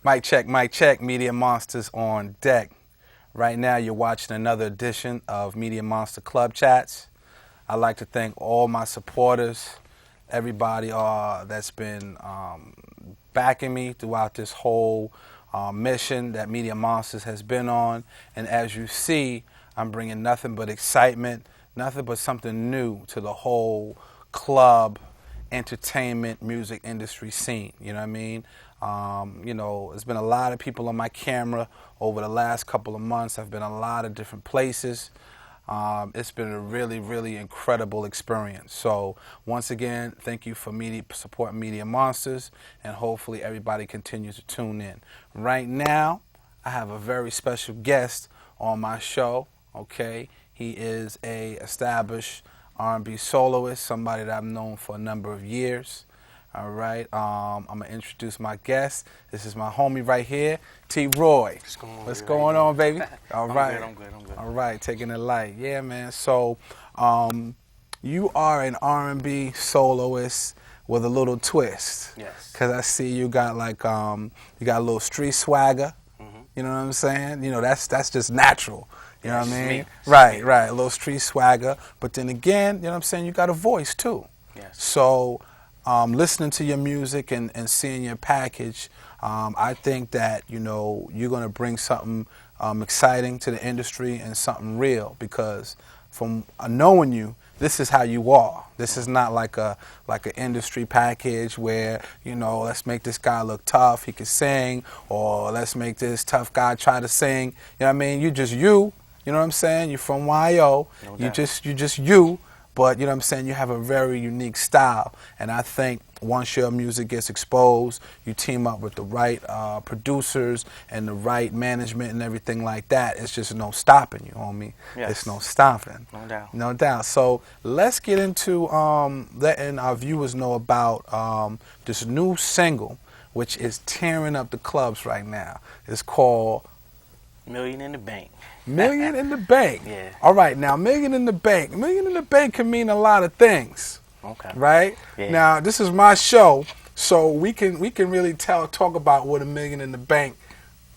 Mic check, Media Monsters on deck. Right now you're watching another edition of Media Monster Club Chats. I'd like to thank all my supporters, everybody that's been backing me throughout this whole mission that Media Monsters has been on. And as you see, I'm bringing nothing but excitement, nothing but something new to the whole club, entertainment, music industry scene. You know what I mean? There's been a lot of people on my camera over the last couple of months. I've been a lot of different places. It's been a really, really incredible experience. So once again, thank you for supporting Media Monsters, and hopefully everybody continues to tune in. Right now, I have a very special guest on my show. Okay, he is a established R&B soloist, somebody that I've known for a number of years. All right, I'm gonna introduce my guest. This is my homie right here, T. Roy. What's going on, baby? All right, I'm good. All right, taking it light. Yeah, man. So, you are an R&B soloist with a little twist. Yes. Cause I see you got like you got a little street swagger. You know what I'm saying? You know, that's just natural. You know what I mean? Right. A little street swagger. But then again, you know what I'm saying, you got a voice too. Yes. So listening to your music and seeing your package, I think that, you know, you're going to bring something exciting to the industry and something real, because from knowing you, this is how you are. This is not like an industry package where, you know, let's make this guy look tough, he can sing, or let's make this tough guy try to sing. You know what I mean? You just you. You know what I'm saying? You're from YO. No you doubt. just you. But you know what I'm saying? You have a very unique style, and I think once your music gets exposed, you team up with the right producers and the right management and everything like that. It's just no stopping you, homie. Yes. It's no stopping. No doubt. No doubt. So let's get into letting our viewers know about this new single, which is tearing up the clubs right now. It's called Million in the Bank. Million in the Bank. Yeah. All right, now Million in the Bank. Million in the Bank can mean a lot of things. Okay. Right? Yeah. Now, this is my show, so we can really talk about what a million in the bank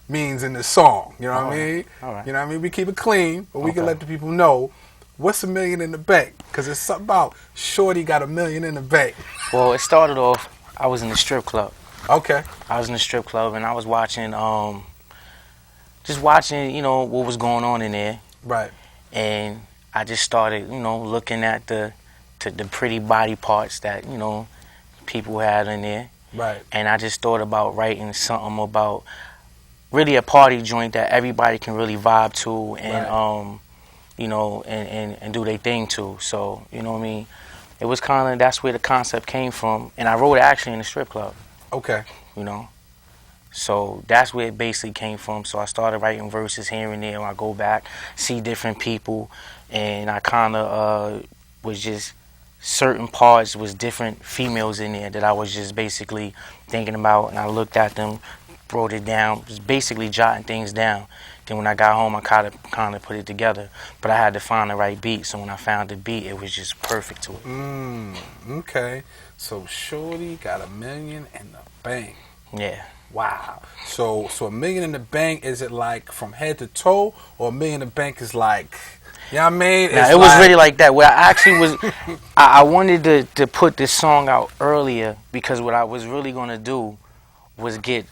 means in the song. You know what I mean? All right. You know what I mean? We keep it clean, but we can Okay. let the people know what's a million in the bank, because it's something about Shorty got a million in the bank. Well, it started off, I was in the strip club. Okay. I was in the strip club and I was watching, just watching, you know, what was going on in there. Right. And I just started, you know, looking at the pretty body parts that, you know, people had in there. Right. And I just thought about writing something about really a party joint that everybody can really vibe to and, Right. you know, and do their thing to. So, you know what I mean? It was kind of, that's where the concept came from. And I wrote it actually in the strip club, Okay. you know? So that's where it basically came from. So I started writing verses here and there. When I go back, see different people, and I kind of was just, certain parts was different females in there that I was just basically thinking about, and I looked at them, wrote it down, was basically jotting things down. Then when I got home, I kind of put it together, but I had to find the right beat. So when I found the beat, it was just perfect to it. Okay. So Shorty got a million in the bank. Yeah. Wow. So a million in the bank, is it like from head to toe, or a million in the bank is like, you know what I mean? Now, it was really like that. Well, I actually was, I wanted to put this song out earlier, because what I was really going to do was get,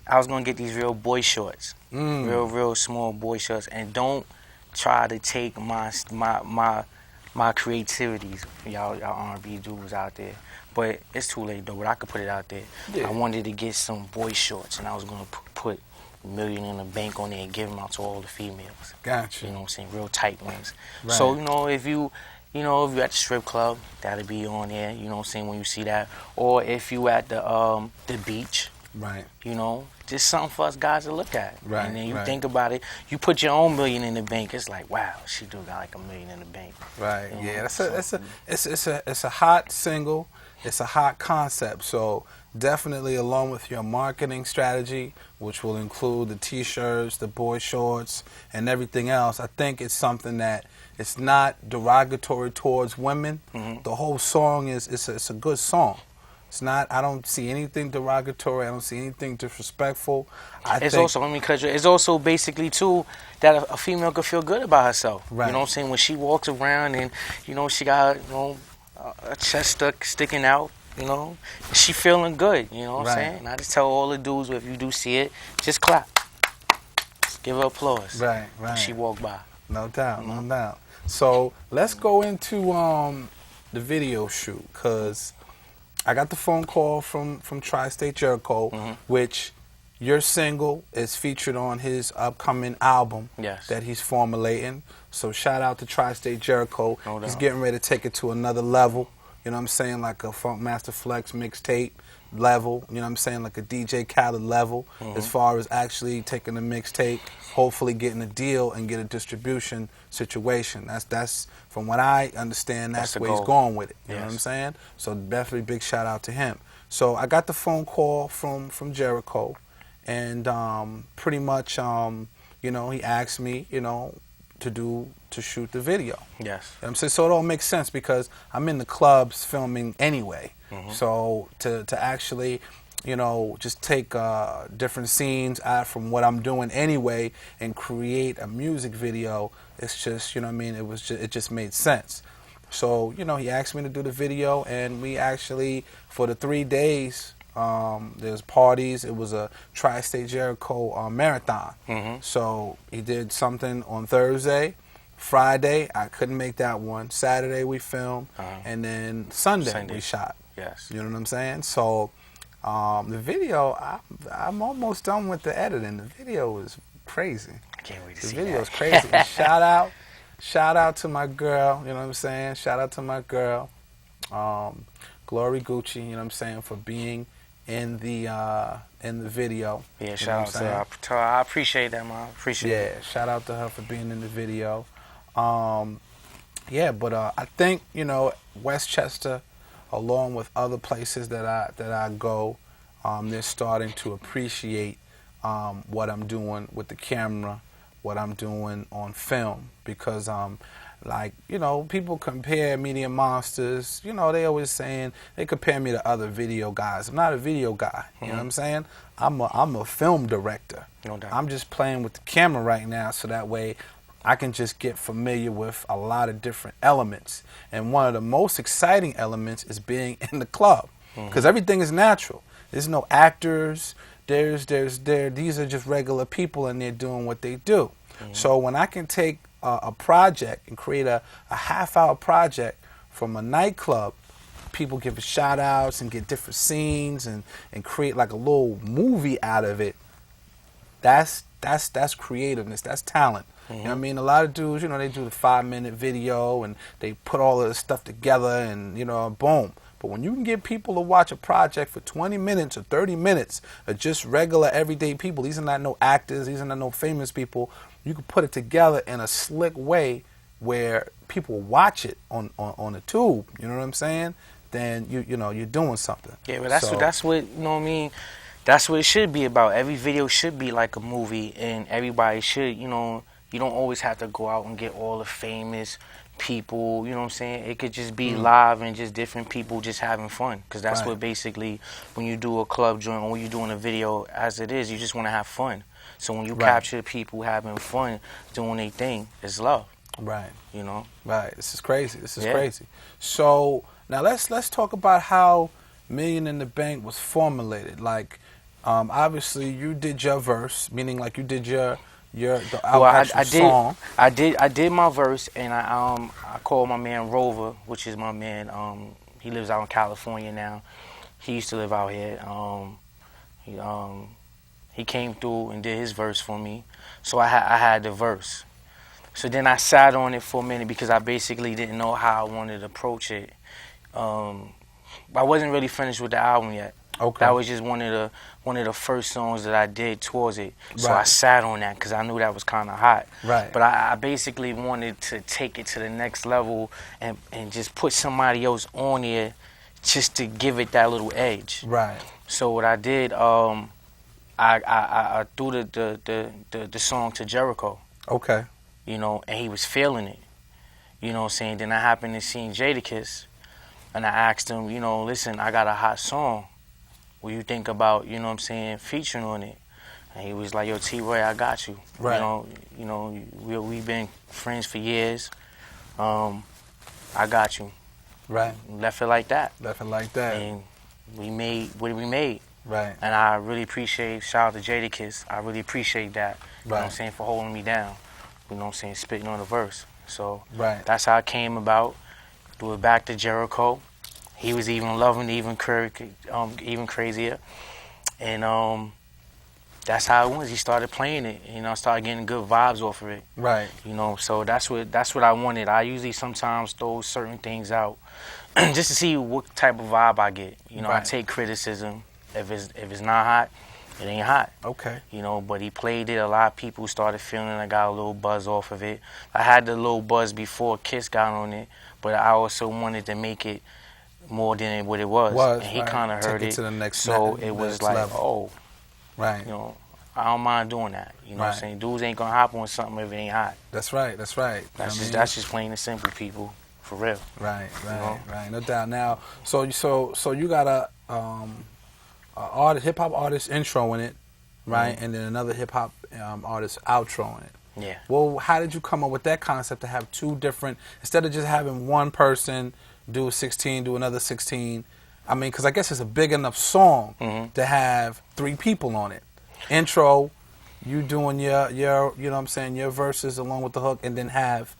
I was going to get these real boy shorts, real small boy shorts, and don't try to take my creativities, y'all R&B dudes out there. But it's too late though, but I could put it out there. Yeah. I wanted to get some boy shorts, and I was going to put Million in the Bank on there and give them out to all the females. Gotcha. You know what I'm saying? Real tight ones. Right. So, you know, if you're at the strip club, that'll be on there, you know what I'm saying, when you see that. Or if you at the beach, Right. you know, just something for us guys to look at. Right, And then you right. think about it, you put your own million in the bank, it's like, wow, she do got like a million in the bank. Right. You know, Yeah. so- It's a hot single. It's a hot concept. So definitely, along with your marketing strategy, which will include the T-shirts, the boy shorts, and everything else, I think it's something that it's not derogatory towards women. The whole song it's a good song. It's not. I don't see anything derogatory. I don't see anything disrespectful. It's also, let me cut you. It's also basically too that a female could feel good about herself. Right. You know what I'm saying? When she walks around and she got a chest sticking out. She feeling good. You know what I'm saying? And I just tell all the dudes, if you do see it, just clap, just give her applause. Right. When she walk by. No doubt. No doubt. So let's go into the video shoot, because I got the phone call from Tri-State Jericho, which your single is featured on his upcoming album that he's formulating. So shout out to Tri-State Jericho. No doubt. He's getting ready to take it to another level. You know what I'm saying? Like a Funk Master Flex mixtape level. You know what I'm saying? Like a DJ Khaled level, as far as actually taking a mixtape, hopefully getting a deal and get a distribution situation. That's from what I understand, that's where he's going with it. You know what I'm saying? So definitely big shout out to him. So I got the phone call from Jericho, and pretty much he asked me, to shoot the video. Yes. You know what I'm saying? So it all makes sense because I'm in the clubs filming anyway. So to actually, just take different scenes out from what I'm doing anyway and create a music video, it's just, it just made sense. So, he asked me to do the video, and we actually, for the 3 days, there's parties. It was a Tri-State Jericho marathon. So he did something on Thursday. Friday, I couldn't make that one. Saturday, we filmed. And then Sunday, we shot. Yes. You know what I'm saying? So the video, I'm almost done with the editing. The video is crazy. I can't wait to see the video that. is crazy. Shout out to my girl. You know what I'm saying? Shout out to my girl, Glory Gucci. You know what I'm saying, for being in the video. Yeah, shout out to her. I appreciate that, man. Shout out to her for being in the video. But I think Westchester, along with other places that I go, they're starting to appreciate what I'm doing with the camera, what I'm doing on film, because people compare Media Monsters. They always saying they compare me to other video guys. I'm not a video guy. You know what I'm saying? I'm a film director. No doubt. I'm just playing with the camera right now, so that way I can just get familiar with a lot of different elements. And one of the most exciting elements is being in the club, because everything is natural. There's no actors. These are just regular people, and they're doing what they do. So when I can take a project and create a half-hour project from a nightclub, people give it shout-outs and get different scenes and create like a little movie out of it. That's creativeness. That's talent. You know what I mean? A lot of dudes, they do the 5-minute video and they put all of this stuff together and, boom. But when you can get people to watch a project for 20 minutes or 30 minutes of just regular everyday people, these are not no actors, these are not no famous people, you can put it together in a slick way where people watch it on the tube, you know what I'm saying? Then you're doing something. Yeah, but that's what you know what I mean? That's what it should be about. Every video should be like a movie, and everybody should, you don't always have to go out and get all the famous people, you know what I'm saying? It could just be live and just different people just having fun, because that's what basically, when you do a club joint or when you're doing a video as it is, you just want to have fun. So when you capture people having fun, doing their thing, it's love. Right. Right. This is crazy. Crazy. So now let's talk about how Million in the Bank was formulated. Like, obviously you did your verse, meaning like you did the actual song. I did my verse, and I called my man Rover, which is my man. He lives out in California now. He used to live out here. He came through and did his verse for me, so I had the verse. So then I sat on it for a minute because I basically didn't know how I wanted to approach it. I wasn't really finished with the album yet. Okay. That was just one of the first songs that I did towards it. So I sat on that because I knew that was kind of hot. Right. But I basically wanted to take it to the next level and just put somebody else on there just to give it that little edge. Right. So what I did, I threw the song to Jericho. Okay. And he was feeling it. You know what I'm saying? Then I happened to see JERICO'S. and I asked him, you know, listen, I got a hot song. What you think about, you know what I'm saying, featuring on it? And he was like, yo, T-Roy, I got you. Right. You know, we've been friends for years. I got you. Right. Left it like that. Left it like that. And we made what we made. Right. And I really appreciate, shout out to JERICO'S, I really appreciate that. You know what I'm saying, for holding me down. You know what I'm saying, spitting on the verse. So that's how it came about. Threw it back to Jericho. He was even loving it, even crazier. And that's how it was. He started playing it. You know, I started getting good vibes off of it. Right. You know, so that's what I wanted. I usually sometimes throw certain things out just to see what type of vibe I get. You know, I take criticism. If it's not hot, it ain't hot. Okay. You know, but he played it. A lot of people started feeling it. I got a little buzz off of it. I had the little buzz before Kiss got on it, but I also wanted to make it more than what it was. And he kind of heard it. To the next so it was like, level. oh, right. You know, I don't mind doing that. You know what I'm saying? Dudes ain't gonna hop on something if it ain't hot. That's right. That's right. That's just plain and simple, people. For real. Right. Right. You know? Right. No doubt. Now, so you got a hip hop artist intro in it, right? And then another hip hop artist outro in it. Yeah. Well, how did you come up with that concept to have two different, instead of just having one person do a 16, do another 16? I mean, because I guess it's a big enough song to have three people on it. Intro, you doing your you know what I'm saying, your verses along with the hook, and then have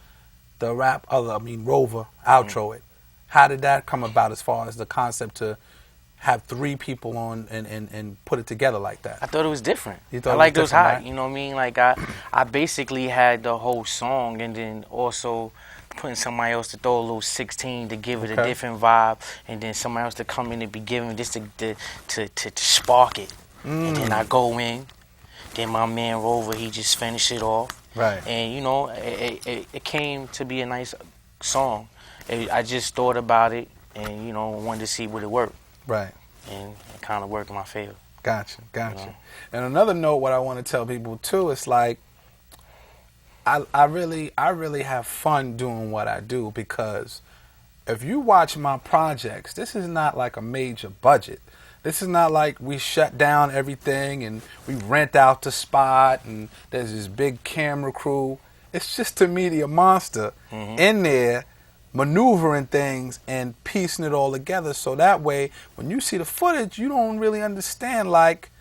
the Rover outro it. How did that come about as far as the concept to have three people on and put it together like that? I thought it was different. You thought I liked it was hot. Right? You know what I mean? Like I basically had the whole song and then also putting somebody else to throw a little 16 to give it a different vibe, and then somebody else to come in and be giving just to spark it. And then I go in, then my man Rover, he just finished it off. Right. And you know, it came to be a nice song. I just thought about it and, you know, wanted to see would it work. Right. And it kind of worked in my favor. Gotcha. You know? And another note, what I want to tell people too, is like, I really have fun doing what I do, because if you watch my projects, this is not like a major budget. This is not like we shut down everything and we rent out the spot and there's this big camera crew. It's just a media monster in there maneuvering things and piecing it all together, so that way when you see the footage, you don't really understand like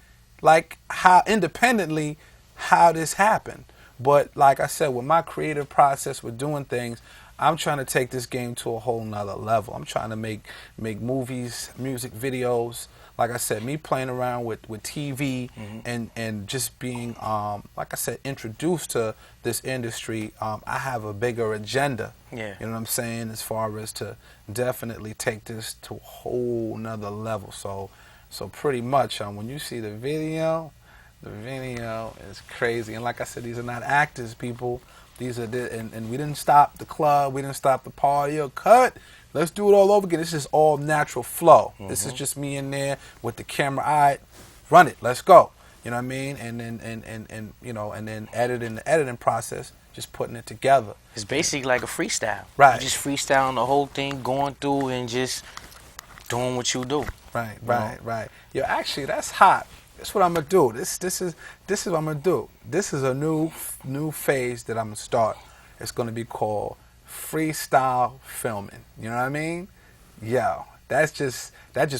how independently how this happened. But like I said, with my creative process with doing things, I'm trying to take this game to a whole nother level. I'm trying to make movies, music videos. Like I said, me playing around with TV and just being, like I said, introduced to this industry, I have a bigger agenda. Yeah. You know what I'm saying? As far as to definitely take this to a whole nother level. So pretty much, when you see the video is crazy. And like I said, these are not actors, people. These are and we didn't stop the club, we didn't stop the party or cut. Let's do it all over again. This is all natural flow. This is just me in there with the camera. All right, run it. Let's go. You know what I mean? And then you know, and then the editing process, just putting it together. It's basically like a freestyle. Right. You just freestyling the whole thing, going through and just doing what you do. Right. Right. Yo, actually, that's hot. That's what I'm gonna do. This is what I'm gonna do. This is a new phase that I'm gonna start. It's gonna be called freestyle filming. You know what I mean? Yo, that just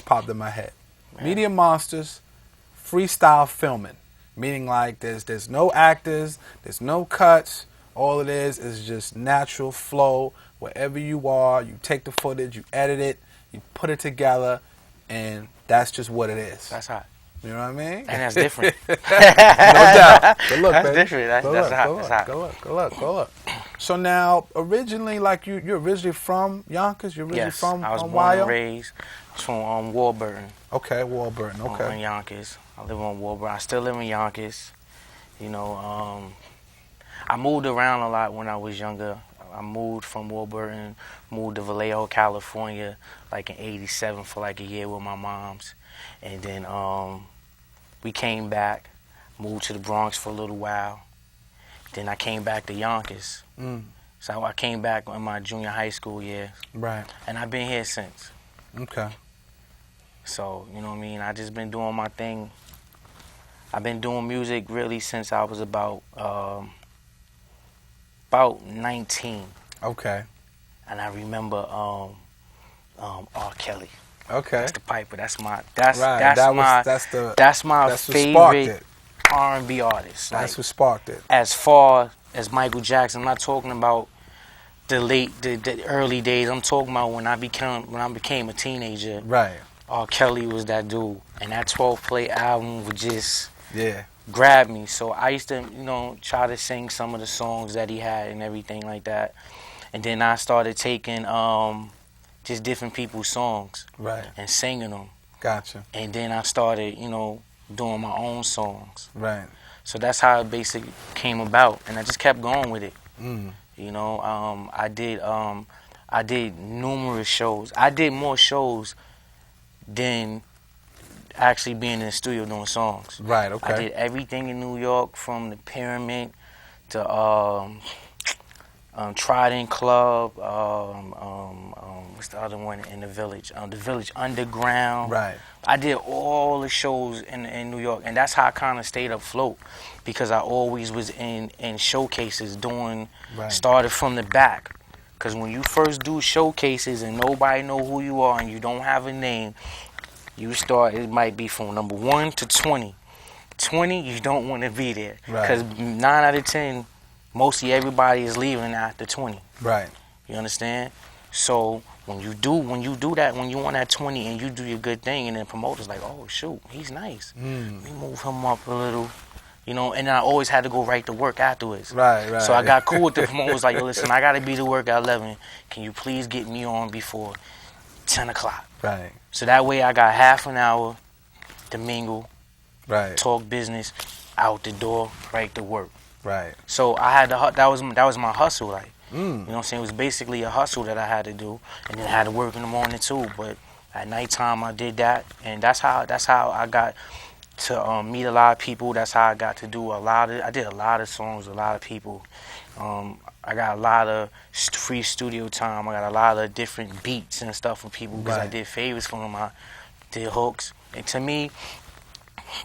popped in my head. Man. Media Monsters, freestyle filming. Meaning like there's no actors, there's no cuts. All it is just natural flow. Wherever you are, you take the footage, you edit it, you put it together, and that's just what it is. That's hot. You know what I mean? And that's different. No doubt. Good look, that's baby. different. That's hot. Go look. So now, originally, like you're originally from Yonkers? You're originally from I was born and raised. I was from Warburton. Okay, Warburton. Okay. In Yonkers. I live on Warburton. I still live in Yonkers. You know, I moved around a lot when I was younger. I moved from Warburton, moved to Vallejo, California, like in '87 for like a year with my moms. And then we came back, moved to the Bronx for a little while. Then I came back to Yonkers. So I came back in my junior high school year. Right. And I've been here since. Okay. So, you know what I mean? I just been doing my thing. I've been doing music really since I was about 19. Okay. And I remember R. Kelly. Okay. That's the piper. That's my that's what sparked favorite it. R&B artist. That's Like, what sparked it. as far as Michael Jackson, I'm not talking about the early days. I'm talking about when I became a teenager. Right. R. Kelly was that dude, and that 12 play album would just Yeah. grab me. So I used to, try to sing some of the songs that he had and everything like that. And then I started taking just different people's songs, Right. and singing them. Gotcha. And then I started, doing my own songs. Right. So that's how it basically came about, and I just kept going with it. Mm. I did numerous shows. I did more shows than actually being in the studio doing songs. Right. Okay. I did everything in New York, from the Pyramid to Trident Club. What's the other one in the Village? The Village Underground. Right. I did all the shows in New York, and that's how I kind of stayed afloat, because I always was in showcases doing. Right. Started from the back, because when you first do showcases and nobody know who you are and you don't have a name, you start. It might be from number 1 to 20. 20, you don't want to be there, because 9 out of 10, mostly everybody is leaving after 20. Right. You understand? So when you do that, when you on that 20 and you do your good thing, and then promoters like, oh shoot, he's nice. We move him up a little, and then I always had to go right to work afterwards. Right. So I got cool with the promoters, like, yo, listen, I gotta be to work at 11. Can you please get me on before 10 o'clock? Right. So that way I got half an hour to mingle, Right. talk business, out the door, right to work. Right. So I had to, that was my hustle, like. Mm. You know what I'm saying? It was basically a hustle that I had to do, and then I had to work in the morning too. But at nighttime, I did that, and that's how I got to meet a lot of people. That's how I got to do I did a lot of songs with a lot of people. I got a lot of free studio time. I got a lot of different beats and stuff from people, because I did favors for them. I did hooks, and to me,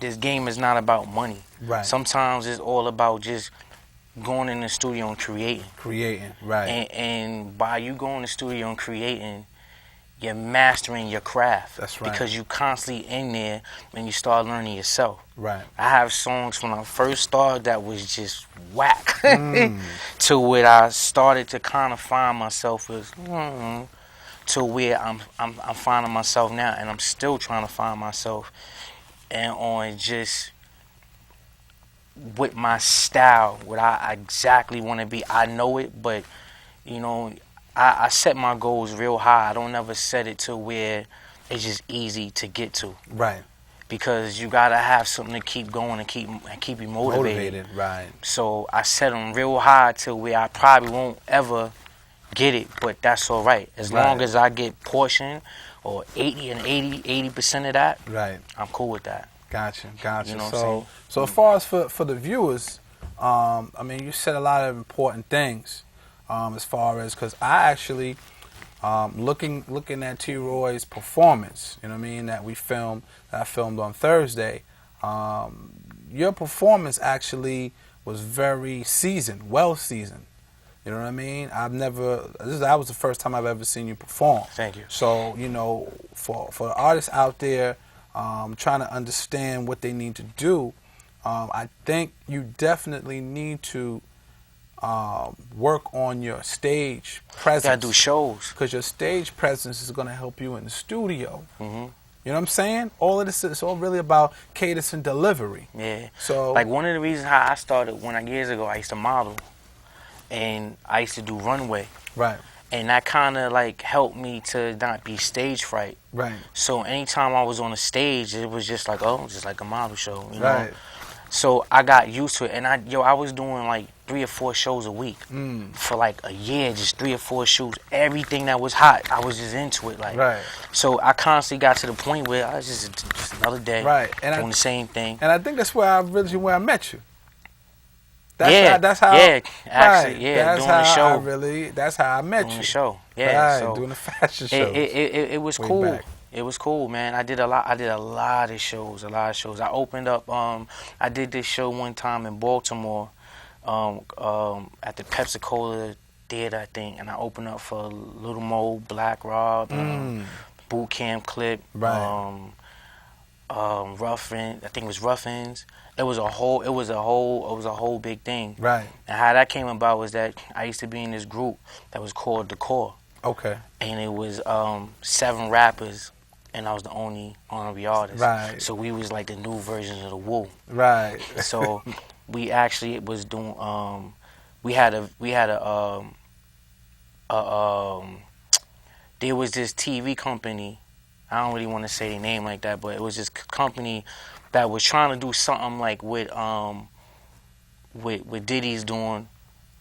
this game is not about money. Right. Sometimes it's all about just going in the studio and creating. Right. And by you going in the studio and creating, you're mastering your craft. That's right. Because you constantly in there and you start learning yourself. Right. I have songs when I first started that was just whack. To where I started to kind of find myself as to where I'm finding myself now, and I'm still trying to find myself, and on just with my style, what I exactly want to be. I know it, but I set my goals real high. I don't ever set it to where it's just easy to get to. Right. Because you gotta have something to keep going and keep you motivated. Right. So I set them real high to where I probably won't ever get it, but that's all right. As long as I get portion or 80% of that, right, I'm cool with that. Gotcha. You know what I'm saying? So as far as for the viewers, I mean, you said a lot of important things, as far as, because I actually, looking at T. Roy's performance, you know what I mean, that I filmed on Thursday, your performance actually was very seasoned, well seasoned. You know what I mean? That was the first time I've ever seen you perform. Thank you. So, for the artists out there trying to understand what they need to do, I think you definitely need to work on your stage presence. You gotta do shows. Because your stage presence is going to help you in the studio. Mm-hmm. You know what I'm saying? All of this is all really about cadence and delivery. Yeah. So, like, one of the reasons how I started, years ago, I used to model, and I used to do runway. Right. And that kind of helped me to not be stage fright. Right. So anytime I was on a stage, it was just like, just like a model show, you know? Right. So I got used to it, and I was doing 3 or 4 shows a week for a year, just 3 or 4 shoots. Everything that was hot, I was just into it, Right. So I constantly got to the point where I was just another day, right, and doing the same thing. And I think that's where I met you. That's how. yeah, actually, Right. yeah, That's doing how the show, That's how I met doing you. the show, yeah. Right. So Doing the fashion it shows. it was Way cool. back. It was cool, man. I did a lot. I did a lot of shows. A lot of shows. I opened up. I did this show one time in Baltimore, at the Pepsi Cola Theater, I think, and I opened up for Little Mo, Black Rob, Boot Camp Clip, Right. Ruffin. I think it was Ruffins. It was a whole big thing. Right. And how that came about was that I used to be in this group that was called The Core, Okay. and it was 7 rappers, and I was the only R&B artist. Right. So we was like the new versions of the Wu. Right. So we actually was doing. We had a there was this TV company. I don't really want to say the name like that, but it was this company that was trying to do something like with Diddy's doing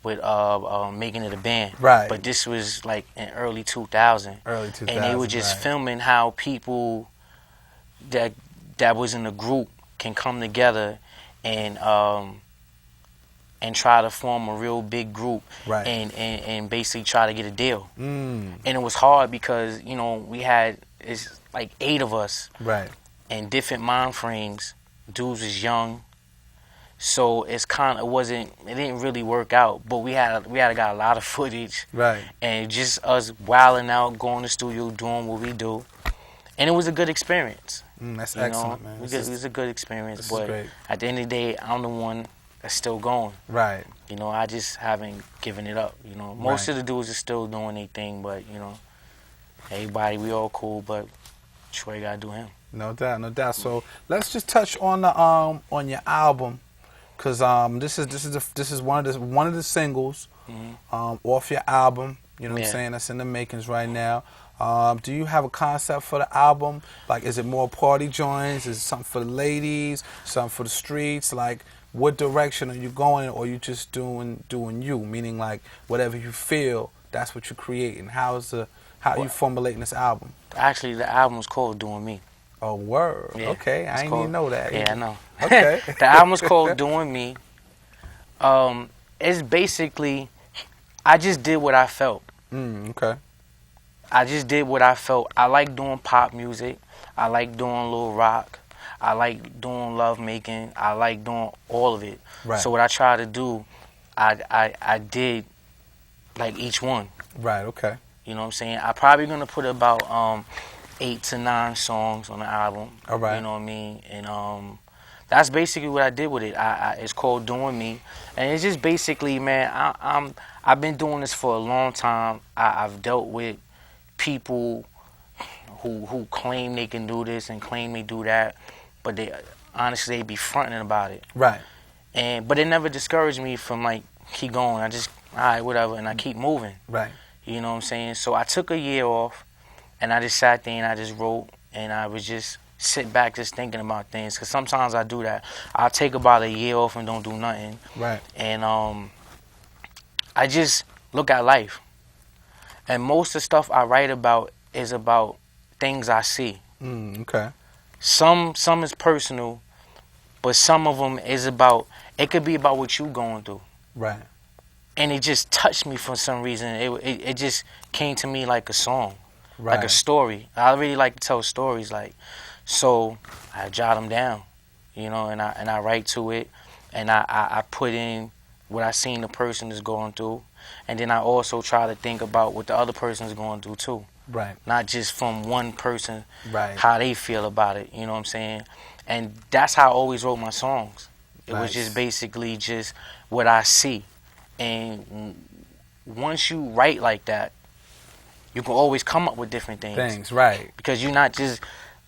with making it a band. Right. But this was like in early 2000. Early 2000. And they were just right. filming how people that was in the group can come together and try to form a real big group, Right. and basically try to get a deal. Mm. And it was hard because, you know, it's like 8 of us, Right. and different mind frames. Dudes was young, so it didn't really work out. But we had got a lot of footage, Right. and just us wilding out, going to the studio, doing what we do, and it was a good experience. That's You excellent, know? man. It was a good experience. This is But great. at the end of the day, I'm the one that's still going. Right. You know, I just haven't given it up. You know, most Right. of the dudes are still doing their thing, but you know, everybody, we all cool, but Troy gotta do him. No doubt, no doubt. So let's just touch on the on your album, cause this is one of the singles off your album. You know what I'm Yeah. saying? That's in the makings right now. Do you have a concept for the album? Like, is it more party joints? Is it something for the ladies? Something for the streets? Like, what direction are you going in, or you just doing you? Meaning, like, whatever you feel, that's what you're creating. How you formulating this album? Actually, the album's called Doing Me. Oh, word. Yeah, Okay, I it's didn't even know that. Yeah, I know. Okay. The album's called Doing Me. It's basically, I just did what I felt. Okay. I just did what I felt. I like doing pop music. I like doing a little rock. I like doing love making. I like doing all of it. Right. So what I try to do, I did like each one. Right. Okay. You know what I'm saying? I'm probably gonna put about 8 to 9 songs on the album. All right. You know what I mean? And that's basically what I did with it. It's called Doing Me, and it's just basically, man, I've been doing this for a long time. I've dealt with people who claim they can do this and claim they do that, but they honestly they be fronting about it. Right. But it never discouraged me from like keep going. I just alright, whatever, and I keep moving. Right. You know what I'm saying? So I took a year off, and I just sat there and I just wrote, and I was just sit back just thinking about things. Because sometimes I do that. I'll take about a year off and don't do nothing. Right. And I just look at life. And most of the stuff I write about is about things I see. Okay. Some is personal, but some of them is about, it could be about what you going through. Right. And it just touched me for some reason. It just came to me like a song, Right. like a story. I really like to tell stories, like, so I jot them down, you know, and I write to it, and I put in what I seen the person is going through, and then I also try to think about what the other person is going through too. Right. Not just from one person, Right. how they feel about it, you know what I'm saying? And that's how I always wrote my songs. It was Nice. just basically just what I see. And once you write like that, you can always come up with different things. Right. Because you're not just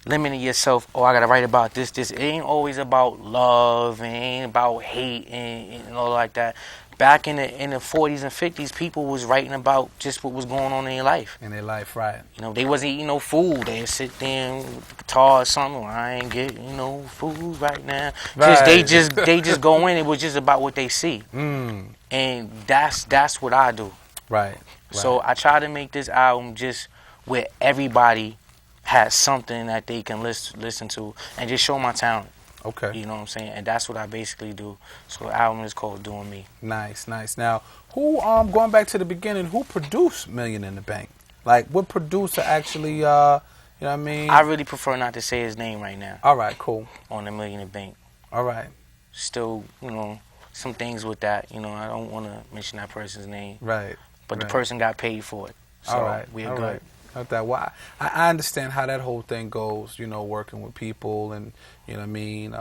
limiting yourself, oh, I gotta write about this. It ain't always about love, it ain't about hate and all like that. Back in the 40s and 50s, people was writing about just what was going on in their life. In their life, right. You know, they wasn't eating no food. They'd sit there and guitar or something. Well, I ain't getting no food right now. Right. They just go in. It was just about what they see. And that's what I do. Right. So I try to make this album just where everybody has something that they can listen to and just show my talent. Okay. You know what I'm saying? And that's what I basically do. So the album is called Doing Me. Nice, nice. Now, who going back to the beginning, who produced Million in the Bank? Like, what producer actually, you know what I mean? I really prefer not to say his name right now. All right, cool. On the Million in the Bank. All right. Still, you know, some things with that. You know, I don't want to mention that person's name. Right. But the person got paid for it. So all right. we're all good. Right. Not that. Well, I understand how that whole thing goes. You know, working with people and you know what I mean.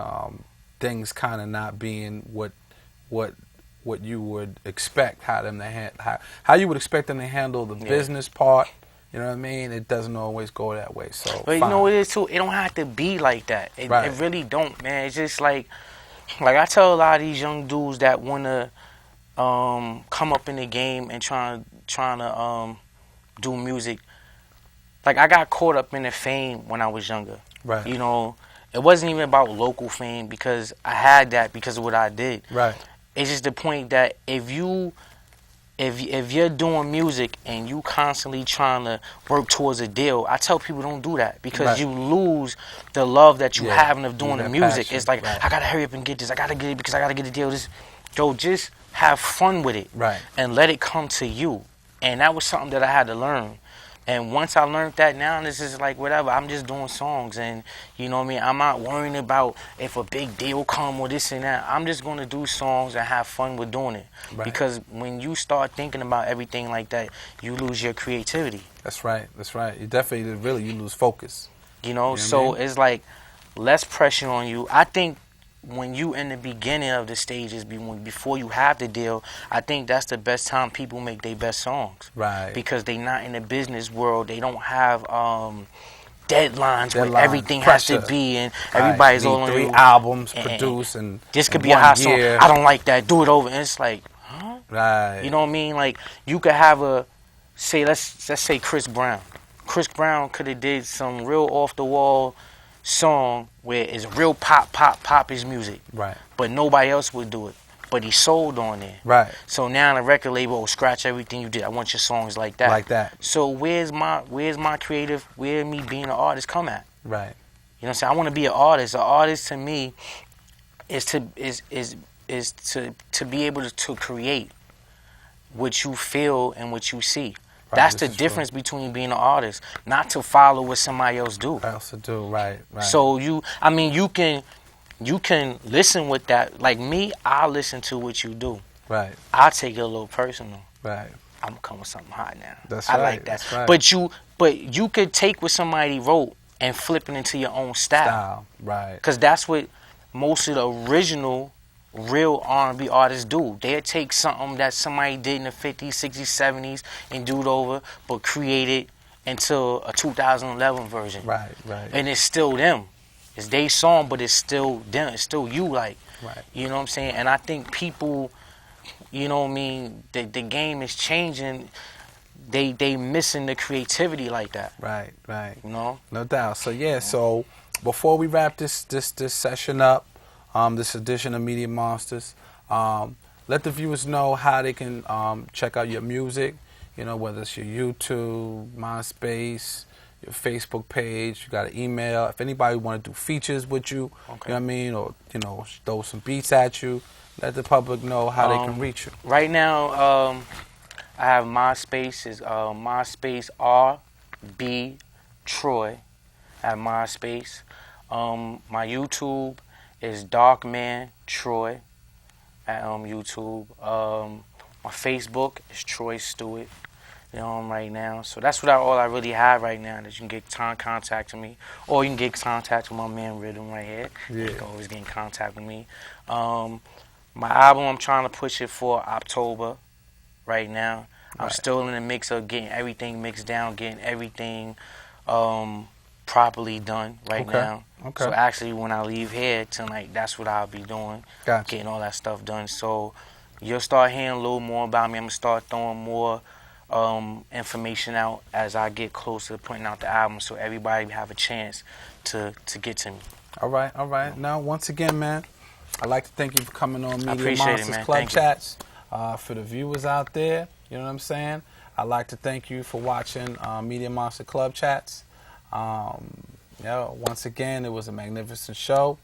Things kind of not being what you would expect how them to how you would expect them to handle the business part. You know what I mean? It doesn't always go that way. So, but you know what it is too. It don't have to be like that. It really don't, man. It's just like I tell a lot of these young dudes that wanna come up in the game and trying to do music. Like I got caught up in the fame when I was younger. Right. You know, it wasn't even about local fame because I had that because of what I did. Right. It's just the point that if you're doing music and you constantly trying to work towards a deal, I tell people don't do that because you lose the love that you having of doing the music. Passion. It's like I gotta hurry up and get this. I gotta get it because I gotta get a deal. Yo, just have fun with it, and let it come to you. And that was something that I had to learn. And once I learned that, now this is like whatever. I'm just doing songs, and you know what I mean. I'm not worrying about if a big deal come or this and that. I'm just gonna do songs and have fun with doing it. Because when you start thinking about everything like that, you lose your creativity. That's right. That's right. You definitely you lose focus. You know so it's like less pressure on you. I think when you in the beginning of the stages, before you have the deal, I think that's the best time people make their best songs. Right. Because they not in the business world. They don't have deadlines where everything pressure. Has to be and everybody's all on 3 albums produced and this could be a hot song. I don't like that. Do it over. And it's like, huh? Right. You know what I mean? Like you could have let's say Chris Brown. Chris Brown could have did some real off the wall song where it's real pop his music. Right. But nobody else would do it. But he sold on there. Right. So now the record label will scratch everything you did. I want your songs like that. Like that. So where's my creative, where me being an artist come at? Right. You know what I'm saying? I want to be an artist. An artist to me is to be able to create what you feel and what you see. Right, that's the difference between being an artist, not to follow what somebody else do. Right. So you can listen with that. Like me, I listen to what you do. Right. I take it a little personal. Right. I'm gonna come with something hot now. I like that. That's right. But you could take what somebody wrote and flip it into your own style. Right. Because that's what most of the original real R&B artists do. They'll take something that somebody did in the 50s, 60s, 70s and do it over, but create it into a 2011 version. Right. And it's still them. It's their song, but it's still them. It's still you, like. Right. You know what I'm saying? And I think people, you know what I mean, the game is changing. They missing the creativity like that. Right. You know? No doubt. So so before we wrap this session up, this edition of Media Monsters, let the viewers know how they can check out your music, you know, whether it's your YouTube, MySpace, your Facebook page, you got an email. If anybody want to do features with you, you know what I mean, or, you know, throw some beats at you, let the public know how they can reach you. Right now, I have MySpace, is MySpace RB Troy at MySpace. My YouTube is Darkman Troy at YouTube. My Facebook is Troy Stewart. You know, right now. So that's all I really have right now. That you can get contact with me, or you can get contact with my man Rhythm right here. Yeah. You can always get in contact with me. My album, I'm trying to push it for October right now. I'm still in the mix of getting everything mixed down, getting everything properly done right now. So actually, when I leave here tonight, that's what I'll be doing. Gotcha. Getting all that stuff done. So you'll start hearing a little more about me. I'm gonna start throwing more information out as I get closer to putting out the album, so everybody have a chance to get to me. All right. Now, once again, man, I'd like to thank you for coming on Media Monsters it, Club Chats. For the viewers out there, you know what I'm saying? I'd like to thank you for watching Media Monster Club Chats. Once again, it was a magnificent show.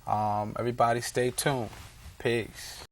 Everybody stay tuned. Peace.